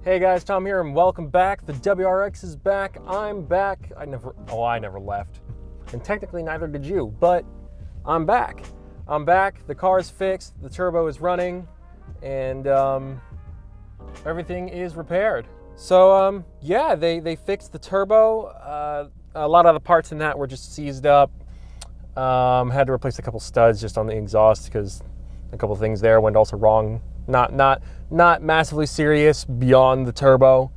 Hey guys, Tom here and welcome back. The WRX is back. I'm back. I never left. And technically neither did you, but I'm back. I'm back. The car's fixed, the turbo is running, and everything is repaired. So yeah, they fixed the turbo. A lot of the parts in that were just seized up. Had to replace a couple studs just on the exhaust because a couple things there went also wrong. Not massively serious beyond the turbo.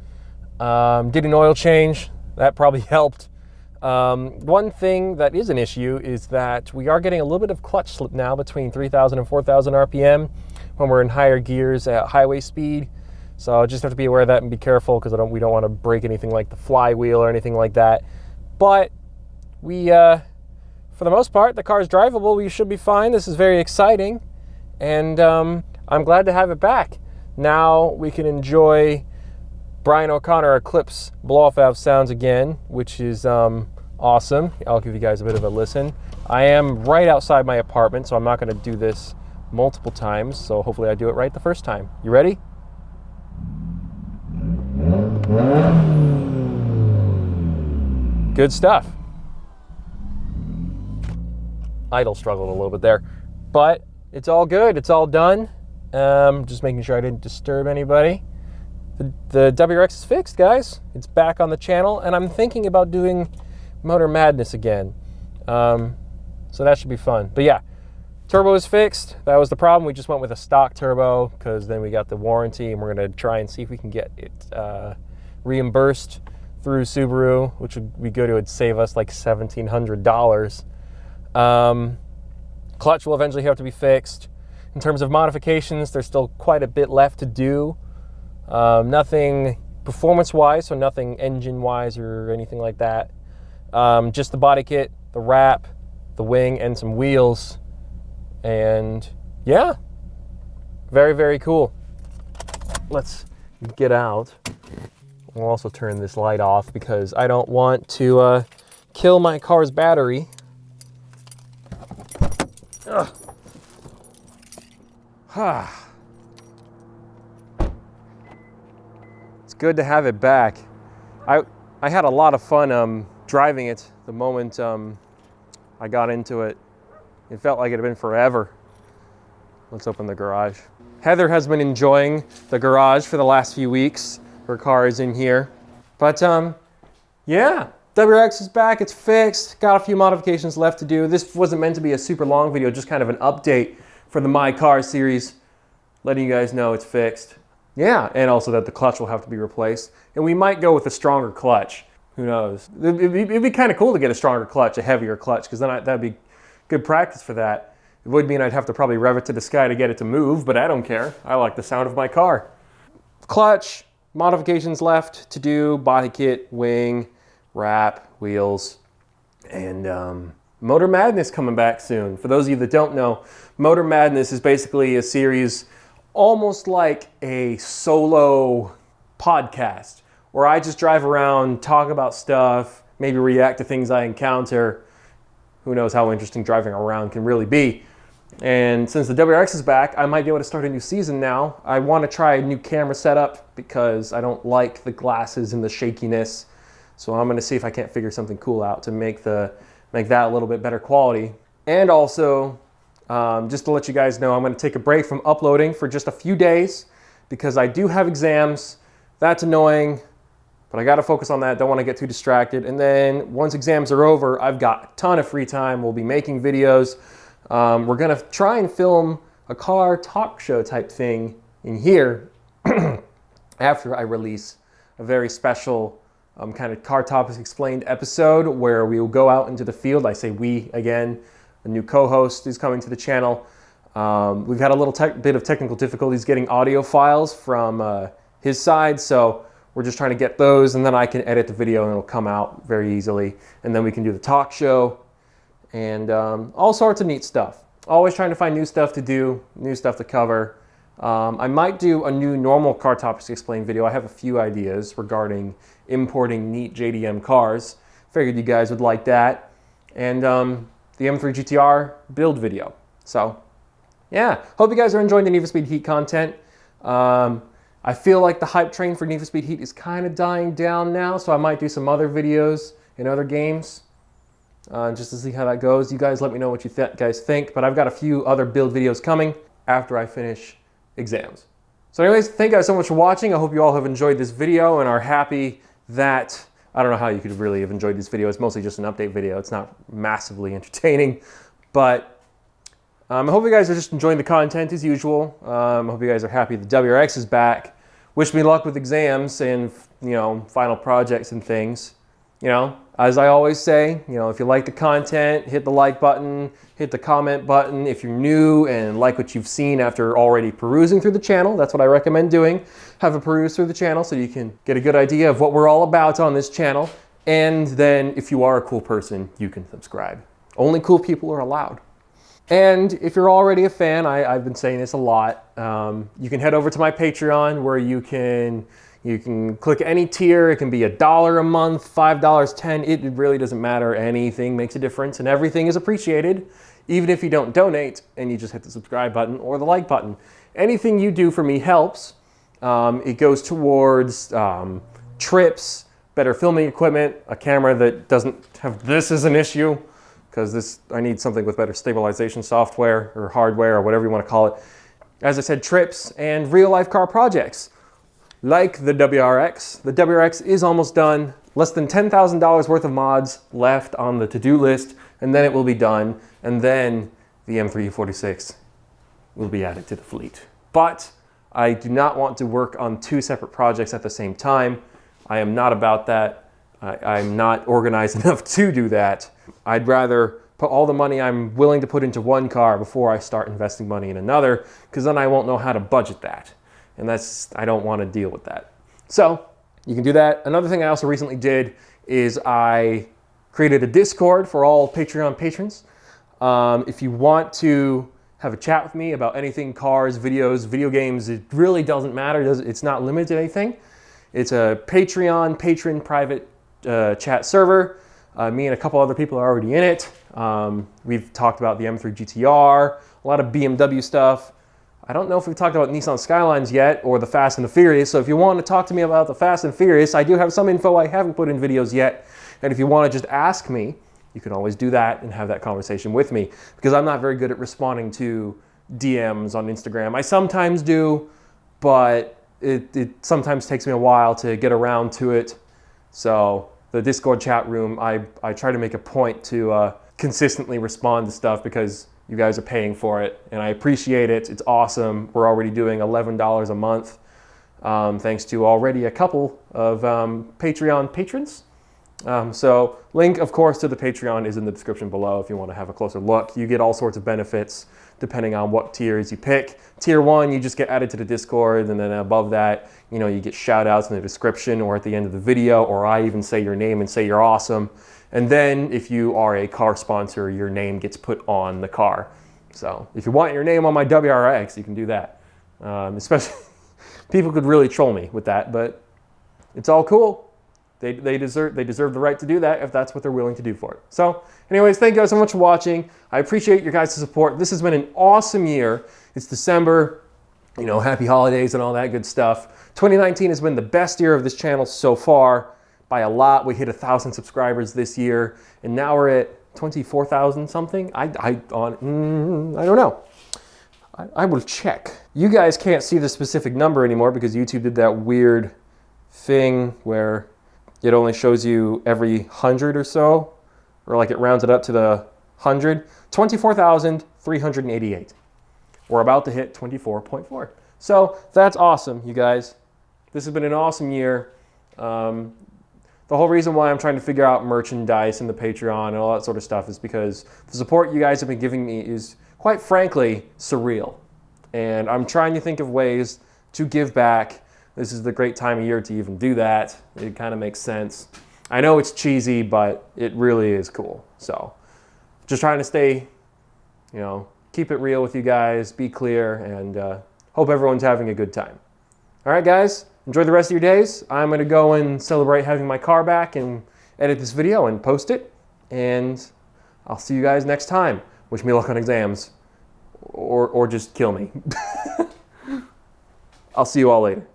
Did an oil change. That probably helped. One thing that is an issue is that we are getting a little bit of clutch slip now between 3,000 and 4,000 RPM when we're in higher gears at highway speed. So just have to be aware of that and be careful because we don't want to break anything like the flywheel or anything like that. But we, for the most part, the car is drivable. We should be fine. This is very exciting. And I'm glad to have it back. Now we can enjoy Brian O'Connor Eclipse blow-off valve sounds again, which is awesome. I'll give you guys a bit of a listen. I am right outside my apartment, so I'm not going to do this multiple times, so hopefully I do it right the first time. You ready? Good stuff. Idle struggled a little bit there, but it's all good. It's all done. Just making sure I didn't disturb anybody. The WRX is fixed, guys. It's back on the channel, and I'm thinking about doing Motor Madness again. So that should be fun. But yeah, turbo is fixed. That was the problem. We just went with a stock turbo because then we got the warranty, and we're going to try and see if we can get it reimbursed through Subaru, which would be good. It would save us like $1,700. Clutch will eventually have to be fixed. In terms of modifications, there's still quite a bit left to do. Nothing performance-wise, so nothing engine-wise or anything like that. Just the body kit, the wrap, the wing, and some wheels. And yeah, very, very cool. Let's get out. We'll also turn this light off because I don't want to kill my car's battery. Ugh. It's good to have it back. I had a lot of fun driving it the moment I got into it. It felt like it had been forever. Let's open the garage. Heather has been enjoying the garage for the last few weeks. Her car is in here. But yeah, WRX is back, it's fixed. Got a few modifications left to do. This wasn't meant to be a super long video, just kind of an update for the My Car series, letting you guys know it's fixed. Yeah, and also that the clutch will have to be replaced. And we might go with a stronger clutch. Who knows? It'd be kind of cool to get a stronger clutch, a heavier clutch, because then that'd be good practice for that. It would mean I'd have to probably rev it to the sky to get it to move, but I don't care. I like the sound of my car. Clutch, modifications left to do, body kit, wing, wrap, wheels, and Motor Madness coming back soon. For those of you that don't know, Motor Madness is basically a series almost like a solo podcast where I just drive around, talk about stuff, maybe react to things I encounter. Who knows how interesting driving around can really be. And since the WRX is back, I might be able to start a new season now. I want to try a new camera setup because I don't like the glasses and the shakiness. So I'm going to see if I can't figure something cool out to make that a little bit better quality. And also, just to let you guys know, I'm going to take a break from uploading for just a few days because I do have exams. That's annoying, but I got to focus on that. Don't want to get too distracted. And then once exams are over, I've got a ton of free time. We'll be making videos. We're going to try and film a car talk show type thing in here after I release a very special kind of Car Topics Explained episode where we will go out into the field. I say we again. A new co-host is coming to the channel. We've had a little bit of technical difficulties getting audio files from his side, so we're just trying to get those, and then I can edit the video and it'll come out very easily. And then we can do the talk show and all sorts of neat stuff. Always trying to find new stuff to do, new stuff to cover. I might do a new normal Car Topics Explained video. I have a few ideas regarding importing neat JDM cars. Figured you guys would like that. And the M3 GTR build video. So yeah, hope you guys are enjoying the Need for Speed Heat content. I feel like the hype train for Need for Speed Heat is kind of dying down now, so I might do some other videos in other games just to see how that goes. You guys let me know what you guys think, but I've got a few other build videos coming after I finish exams. So anyways, thank you guys so much for watching. I hope you all have enjoyed this video and are happy that, I don't know how you could really have enjoyed this video. It's mostly just an update video. It's not massively entertaining, but I hope you guys are just enjoying the content as usual. I hope you guys are happy the WRX is back. Wish me luck with exams and, you know, final projects and things. You know, as I always say, you know, if you like the content, hit the like button, hit the comment button. If you're new and like what you've seen after already perusing through the channel, that's what I recommend doing. Have a peruse through the channel so you can get a good idea of what we're all about on this channel. And then if you are a cool person, you can subscribe. Only cool people are allowed. And if you're already a fan, I've been saying this a lot, you can head over to my Patreon where you can click any tier. It can be $1 a month, $5, $10. It really doesn't matter. Anything makes a difference and everything is appreciated, even if you don't donate and you just hit the subscribe button or the like button. Anything you do for me helps. It goes towards trips, better filming equipment, a camera that doesn't have this as an issue, because I need something with better stabilization software or hardware or whatever you want to call it. As I said, trips and real life car projects like the WRX. The WRX is almost done. Less than $10,000 worth of mods left on the to-do list, and then it will be done. And then the M346 will be added to the fleet. But I do not want to work on two separate projects at the same time. I am not about that. I'm not organized enough to do that. I'd rather put all the money I'm willing to put into one car before I start investing money in another, because then I won't know how to budget that. And I don't want to deal with that. So you can do that. Another thing I also recently did is I created a Discord for all Patreon patrons. If you want to have a chat with me about anything, cars, videos, video games, it really doesn't matter. It's not limited to anything. It's a Patreon patron private chat server. Me and a couple other people are already in it. We've talked about the M3 GTR, a lot of BMW stuff. I don't know if we've talked about Nissan Skylines yet or the Fast and the Furious. So if you want to talk to me about the Fast and Furious, I do have some info I haven't put in videos yet. And if you want to just ask me, you can always do that and have that conversation with me, because I'm not very good at responding to DMs on Instagram. I sometimes do, but it sometimes takes me a while to get around to it. So the Discord chat room, I try to make a point to consistently respond to stuff because you guys are paying for it and I appreciate it. It's awesome. We're already doing $11 a month thanks to already a couple of Patreon patrons. So link, of course, to the Patreon is in the description below if you want to have a closer look. You get all sorts of benefits depending on what tiers you pick. Tier 1, you just get added to the Discord, and then above that, you know, you get shout outs in the description or at the end of the video, or I even say your name and say you're awesome. And then if you are a car sponsor, your name gets put on the car. So if you want your name on my WRX, you can do that. Especially, people could really troll me with that, but it's all cool. They deserve the right to do that if that's what they're willing to do for it. So anyways, thank you guys so much for watching. I appreciate your guys' support. This has been an awesome year. It's December, you know, happy holidays and all that good stuff. 2019 has been the best year of this channel so far by a lot. We hit 1,000 subscribers this year, and now we're at 24,000 something. I don't know. I will check. You guys can't see the specific number anymore because YouTube did that weird thing where it only shows you every 100 or so, or like it rounds it up to the 100. 24,388. We're about to hit 24.4. So that's awesome, you guys. This has been an awesome year. The whole reason why I'm trying to figure out merchandise and the Patreon and all that sort of stuff is because the support you guys have been giving me is, quite frankly, surreal. And I'm trying to think of ways to give back. This is the great time of year to even do that. It kind of makes sense. I know it's cheesy, but it really is cool. So just trying to stay, you know, keep it real with you guys, be clear, and hope everyone's having a good time. All right, guys, enjoy the rest of your days. I'm going to go and celebrate having my car back and edit this video and post it. And I'll see you guys next time. Wish me luck on exams, or just kill me. I'll see you all later.